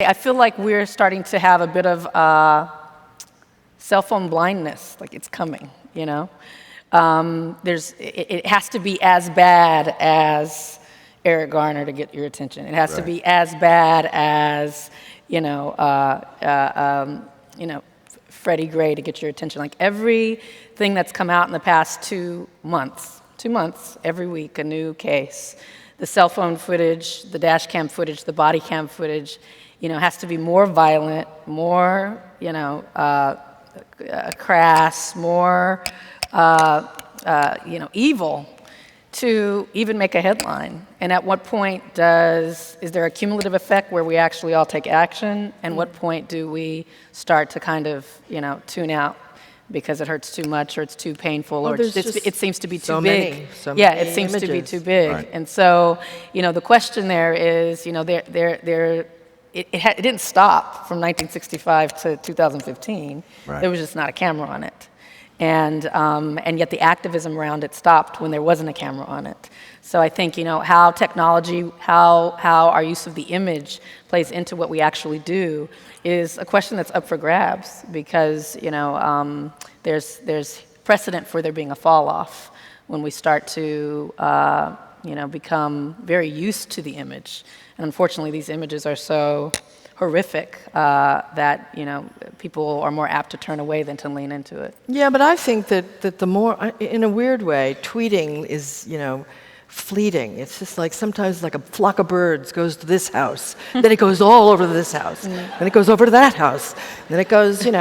I feel like we're starting to have a bit of cell phone blindness, like it's coming, you know? It has to be as bad as Eric Garner to get your attention. It has to be as bad as, Freddie Gray to get your attention. Like everything that's come out in the past 2 months, every week, a new case. The cell phone footage, the dash cam footage, the body cam footage, has to be more violent, more, crass, more, evil to even make a headline. And at what point is there a cumulative effect where we actually all take action? And what point do we start to kind of, tune out because it hurts too much or it's too painful or it seems to be too big? It seems to be too big. Right. And so, the question there is, it didn't stop from 1965 to 2015. Right. There was just not a camera on it. And yet the activism around it stopped when there wasn't a camera on it. So I think, how technology, how our use of the image plays into what we actually do is a question that's up for grabs because, there's precedent for there being a fall off when we start to, become very used to the image. And unfortunately, these images are so horrific that people are more apt to turn away than to lean into it. Yeah, but I think that the more, in a weird way, tweeting is fleeting. It's just like sometimes like a flock of birds goes to this house, then it goes all over to this house, then it goes over to that house, then it goes, and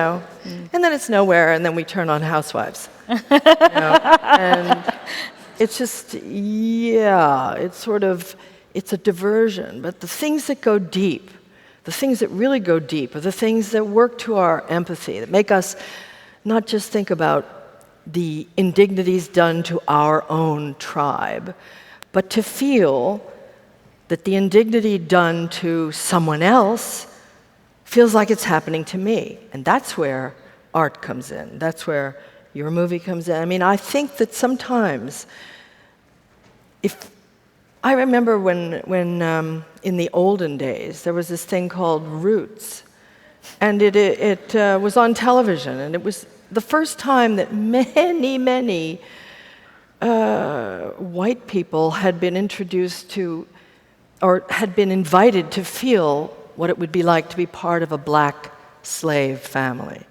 then it's nowhere, and then we turn on Housewives. And it's just, it's a diversion. But the things that go deep, the things that really go deep are the things that work to our empathy, that make us not just think about the indignities done to our own tribe, but to feel that the indignity done to someone else feels like it's happening to me. And that's where art comes in. That's where your movie comes in. I mean, I think that sometimes, I remember when in the olden days, there was this thing called Roots, and it was on television, and it was the first time that many white people had been introduced to, or had been invited to feel what it would be like to be part of a black slave family.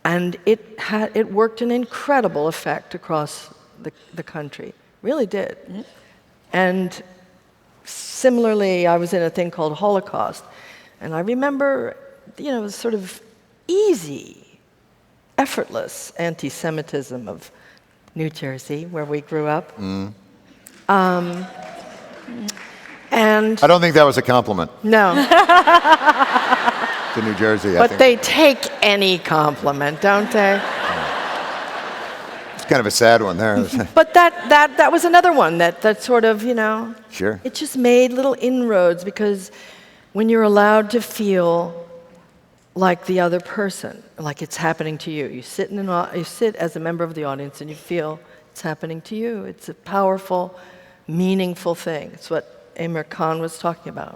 And it worked an incredible effect across the country, really did. Mm-hmm. And similarly, I was in a thing called Holocaust, and I remember, sort of easy, effortless anti-Semitism of New Jersey, where we grew up. Mm. And I don't think that was a compliment. No. To New Jersey, But they take any compliment, don't they? It's kind of a sad one there. But that was another one that sort of, Sure. It just made little inroads, because when you're allowed to feel like the other person, like it's happening to you, you sit as a member of the audience and you feel it's happening to you. It's a powerful, meaningful thing. It's what Amir Khan was talking about.